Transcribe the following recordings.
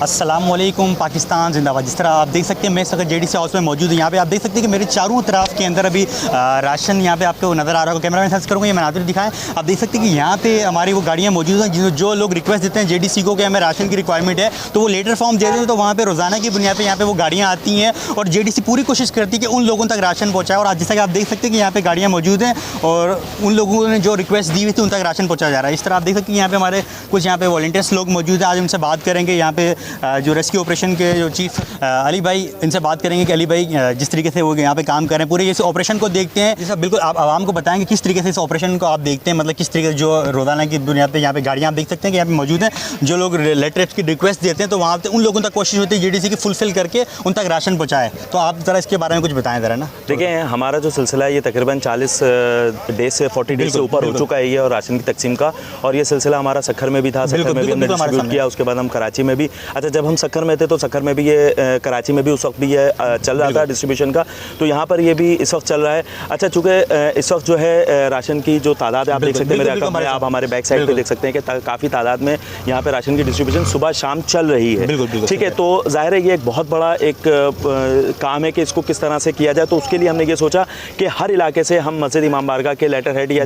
अस्सलाम वालेकुम पाकिस्तान जिंदाबाद। जिस तरह आप देख सकते हैं मैं इस वक्त JDC हाउस में मौजूद हूँ। यहाँ पे आप देख सकते हैं कि मेरे चारों तरफ के अंदर अभी राशन यहाँ पे आपको नज़र आ रहा होगा। कैमरा में सर्च करूँगा, ये मनाज़िर दिखाएं। आप देख सकते हैं कि यहाँ पे हमारी वो गाड़ियाँ मौजूद हैं जो लोग रिक्वेस्ट देते हैं JDC को कि हमें राशन की रिक्वायरमेंट है, तो वो लेटर फॉर्म दे देते हैं, तो वहाँ पर रोज़ाना की बुनियाद पर यहाँ पे वो गाड़ियाँ आती हैं और JDC पूरी कोशिश करती है कि उन लोगों तक राशन पहुँचाए। और जैसा कि आप देख सकते हैं कि यहाँ पे गाड़ियाँ मौजूद हैं और उन लोगों ने जो रिक्वेस्ट दी हुई थी उन तक राशन पहुँचाया जा रहा है। इस तरह आप देख सकते हैं यहाँ पे हमारे कुछ यहाँ पे वॉलंटियर्स लोग मौजूद हैं। आज उनसे बात करेंगे, यहाँ पे जो रेस्क्यू ऑपरेशन के जो चीफ अली भाई, इनसे बात करेंगे कि अली भाई जिस तरीके से वो यहाँ पे काम कर रहे हैं, पूरे इस ऑपरेशन को देखते हैं। जैसा बिल्कुल आप आवाम को बताएंगे किस तरीके से इस ऑपरेशन को आप देखते हैं, मतलब किस तरीके से जो रोज़ाना की दुनिया पे यहाँ पे गाड़ियाँ आप देख सकते हैं कि यहाँ पे मौजूद हैं। जो लोग लेटर की रिक्वेस्ट देते हैं तो वहाँ पे उन लोगों तक कोशिश होती है JDC की फुलफिल करके उन तक राशन पहुँचाए। तो आप ज़रा इसके बारे में कुछ बताएं ज़रा ना। देखिए, हमारा जो सिलसिला है ये तकरीबन 40 डेज से 40 डेज से ऊपर हो चुका है ये, और राशन की तकसीम का। और ये सिलसिला हमारा सखर में भी था, सखर में भी हमने डिस्ट्रीब्यूट किया, उसके बाद हम कराची में भी। अच्छा, जब हम सखर में थे तो सखर में भी ये, कराची में भी उस वक्त भी ये चल रहा था डिस्ट्रीब्यूशन का, तो यहाँ पर ये भी इस वक्त चल रहा है। अच्छा, चूँकि इस वक्त जो है राशन की जो तादाद है आप देख सकते हैं मेरे अकाउंट में, आप हमारे बैक साइड पे देख सकते हैं कि काफ़ी तादाद में यहाँ पे राशन की डिस्ट्रीब्यूशन सुबह शाम चल रही है। ठीक है, तो जाहिर है ये एक बहुत बड़ा एक काम है कि इसको किस तरह से किया जाए। तो उसके लिए हमने ये सोचा कि हर इलाके से हम मस्जिद इमाम बारगाह के लेटर हेड या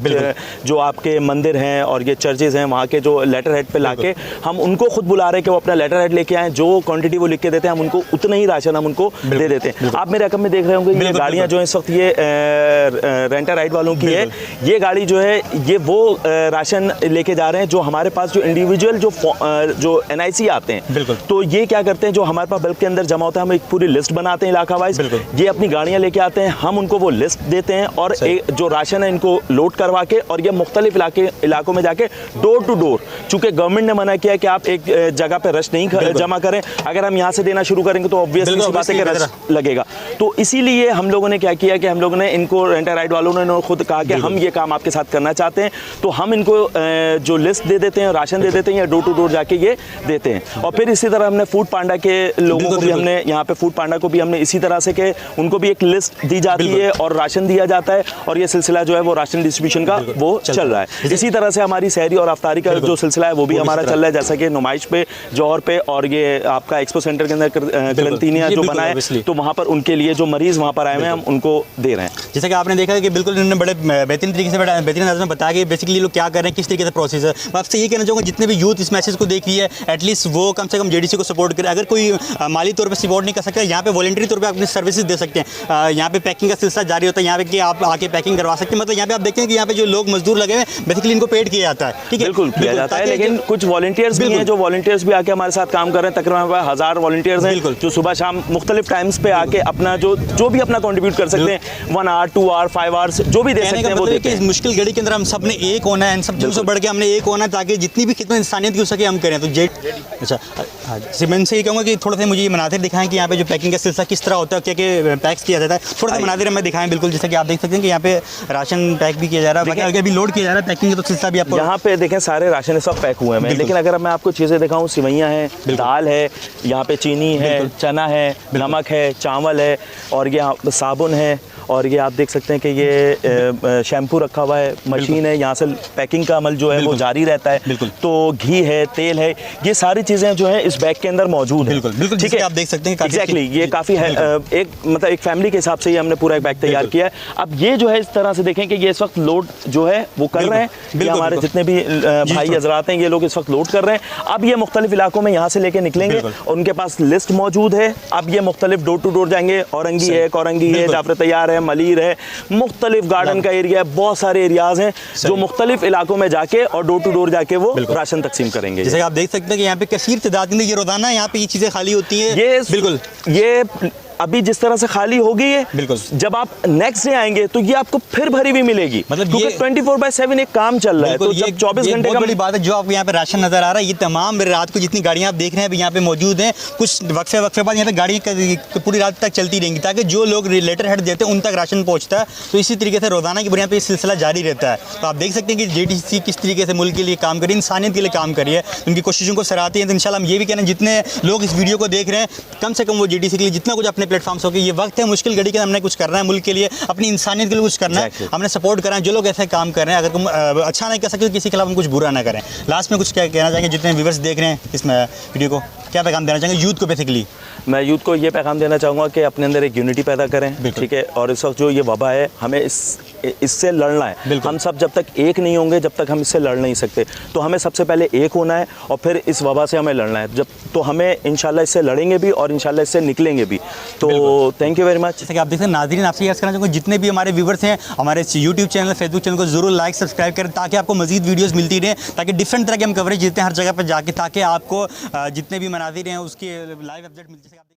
जो आपके मंदिर हैं और ये चर्चेज़ हैं वहाँ के जो लेटर हेड पे लाके हम उनको खुद बुला रहे हैं कि वो अपना लेटर हेड लेके आएँ, जो क्वांटिटी वो लिख के देते हैं हम उनको उतना ही राशन हम उनको दे देते हैं। आप मेरे अकाउंट में देख रहे होंगे ये गाड़ियाँ जो इस वक्त ये रेंटर राइड वालों की है, ये गाड़ी जो है ये वो राशन लेके जा रहे हैं जो हमारे पास जो इंडिविजुअल जो NIC आते हैं। तो ये क्या करते हैं, जो हमारे पास बल्क के अंदर जमा होता है, हम एक पूरी लिस्ट बनाते हैं इलाका वाइज, ये अपनी गाड़ियाँ लेके आते हैं, हम उनको वो लिस्ट देते हैं और जो राशन है इनको लोड करवा के, और ये मुख्तलिफ इलाकों में जाके डोर टू डोर, चूँकि गवर्नमेंट ने मना किया कि आप एक जगह पर रश नहीं जमा करें, अगर हम यहाँ से देना शुरू करेंगे तो ऑब्वियसली सी बात है कि रश लगेगा। तो इसीलिए हम लोगों ने क्या किया कि हम लोगों ने इनको रेंटर राइड वालों ने खुद कहा कि हम ये काम आपके साथ करना चाहते हैं, तो हम इनको जो लिस्ट दे देते हैं, राशन दे देते हैं या डोर टू डोर जाके ये देते हैं। और फिर इसी तरह हमने फूड पांडा के लोगों को भी, हमने यहाँ पे फूड पांडा को भी हमने इसी तरह से कि उनको भी एक लिस्ट दी जाती है और राशन दिया जाता है, और ये सिलसिला जो है वो राशन डिस्ट्रीब्यूशन का वो चल रहा है। इसी तरह से हमारी सहरी और अफ्तारी का जो सिलसिला है वो भी हमारा चल रहा है, जैसा कि नुमाइश पे जौहर पे और ये आपका एक्सपो सेंटर के अंदर करंटीनिया जो बना है, तो वहाँ पर उनके लिए जो मरीज वहाँ पर आए हुए हैं हम उनको दे रहे हैं। जैसा कि आपने देखा कि बिल्कुल इन्होंने बड़े बेहतरीन तरीके से बेहतरीन अंदाज में बताया कि बेसिकली लोग क्या कर रहे हैं, किस तरीके से प्रोसेस है। मैं आपसे ये कहना चाहूँगा जितने भी यूथ इस मैसेज को देख रही है, एटलीस्ट वो कम से कम JDC को सपोर्ट करे। अगर कोई माली तौर पर सपोर्ट नहीं कर सकता, यहाँ पे वॉलंटरी तौर पर अपनी सर्विसेज दे सकते हैं। यहाँ पे पैकिंग का सिलसिला जारी होता है, यहाँ पे कि आप आके पैकिंग करवा सकते हैं। मतलब यहाँ पे आप देखते हैं कि यहाँ पे जो लोग मजदूर लगे हैं बेसिकली इनको पेड किया जाता है। ठीक है, बिल्कुल किया जाता है, लेकिन कुछ वॉलंटियर्स भी हैं जो वॉलंटियर्स भी आके हमारे साथ काम कर रहे हैं। तकरीबन 1000 वॉलंटियर्स हैं जो सुबह शाम मुख्तलिफ टाइम्स पे आके अपना जो भी अपना कंट्रीब्यूट कर सकते हैं, 1 आवर 2 आवर 5 आवर्स जो भी दे सकते हैं वो देते हैं। इस मुश्किल घड़ी के अंदर हम सब ने एक होना है, इन सब चीज़ों से बढ़ के हमने एक होना है ताकि जितनी भी खिदमत इंसानियत की हो सके हम करें। तो अच्छा, मैं इनसे ये कहूँगा कि थोड़ा सा मुझे ये मनाज़िर दिखाएं कि यहाँ पे जो पैकिंग का सिलसिला किस तरह होता है, क्या क्या पैक्स किया जाता है, थोड़ा सा मनाज़िर हमें दिखाएं। बिल्कुल, जैसे कि आप देख सकते हैं कि यहाँ पे राशन पैक भी किया जा रहा है, अभी लोड किया जा रहा है, पैकिंग का तो सिलसिला भी आपको यहाँ पे देखें सारे राशन सब पैक हुए हैं। लेकिन अगर मैं आपको चीज़ें दिखाऊँ, सिवैयाँ हैं, दाल है, यहाँ पे चीनी है, चना है, नमक है, चावल है, और ये साबुन है, और ये आप देख सकते हैं कि ये शैम्पू रखा हुआ है, मशीन है, यहाँ से पैकिंग का अमल जो है वो जारी रहता है। तो घी है, तेल है, ये सारी चीज़ें जो है इस बैग के अंदर मौजूद है। बिल्कुल, ठीक है, आप देख सकते हैं एग्जैक्टली ये काफ़ी है, एक मतलब एक फैमिली के हिसाब से ही हमने पूरा एक बैग तैयार किया है। अब ये जो है इस तरह से देखें कि ये इस वक्त लोड जो है वो कर रहे हैं, हमारे जितने भी भाई हजरात हैं ये लोग इस वक्त लोड कर रहे हैं। अब ये मुख्तलिफ इलाकों में यहाँ से लेके निकलेंगे, उनके पास लिस्ट मौजूद है। अब ये मुख्तलिफ डोर टू डोर जाएंगे, औरंगी है, कौरंगी है, जाफर तैयार है, मलीर है, मुख्तलिफ गार्डन का एरिया है, बहुत सारे एरियाज हैं जो मुख्तलिफ इलाकों में जाके और डोर टू डोर जाके वो राशन तकसीम करेंगे। जैसे आप देख सकते हैं कि यहाँ पे कसीर तादाद में ये रोजाना यहाँ पे ये चीज़ें खाली होती हैं। ये बिल्कुल, ये अभी जिस तरह से खाली हो गई है, बिल्कुल, जब आप नेक्स्ट डे आएंगे तो ये आपको फिर भरी हुई मिलेगी, मतलब क्योंकि 24/7 एक काम चल रहा है। तो ये 24 घंटे का बड़ी बात है। जो आपको यहाँ पे राशन नजर आ रहा है, ये तमाम रात को जितनी गाड़ियाँ आप देख रहे हैं अभी यहाँ पे मौजूद हैं, कुछ वक्फे बाद यहाँ पे गाड़ी पूरी रात तक चलती रहेंगी ताकि जो लोग लेटर हेड देते हैं उन तक राशन पहुँचता है। तो इसी तरीके से रोजाना की बुनियाद पर सिलसिला जारी रहता है। तो आप देख सकते हैं कि JDC किस तरीके से मुल्क के लिए काम करी, इंसानियत के लिए काम करी है, उनकी कोशिशों को सराहते हैं। तो इंशाल्लाह हम ये भी कहना है जितने लोग इस वीडियो को देख रहे हैं कम से कम वो JDC के लिए जितना कुछ अपने प्लेटफॉर्म से हो, ये वक्त है मुश्किल घड़ी के हमने कुछ करना है, मुल्क के लिए, अपनी इंसानियत के लिए कुछ करना है, हमने सपोर्ट करना है। जो लोग ऐसे काम कर रहे हैं, अगर तुम अच्छा नहीं कर सकते तो किसी के खिलाफ हम कुछ बुरा ना करें। लास्ट में कुछ क्या कहना चाहेंगे जितने व्यूअर्स देख रहे हैं इस वीडियो को? क्या पैगाम देना चाहेंगे यूथ को बेसिकली? मैं यूथ को ये पैगाम देना चाहूँगा कि अपने अंदर एक यूनिटी पैदा करें, ठीक है, और इस वक्त जो ये वबा है हमें इससे लड़ना है। हम सब जब तक एक नहीं होंगे जब तक हम इससे लड़ नहीं सकते, तो हमें सबसे पहले एक होना है और फिर इस वबा से हमें लड़ना है। जब तो हमें इंशाल्लाह इससे लड़ेंगे भी और इंशाल्लाह इससे निकलेंगे भी। तो थैंक यू वेरी मच। जैसे कि आप देख सकते हैं नाज़रीन, आपसे ये करना चाहूँगा जितने भी हमारे व्यूवर्स हैं हमारे यूट्यूब चैनल, फेसबुक चैनल को ज़रूर लाइक सब्सक्राइब करें ताकि आपको मज़ीद वीडियोज़ मिलती रहे, ताकि डिफरेंट तरह के हम कवरेज देते हैं हर जगह पर जाके, ताकि आपको जितने भी मनाज़िर हैं उसकी लाइव अपडेट मिलती है।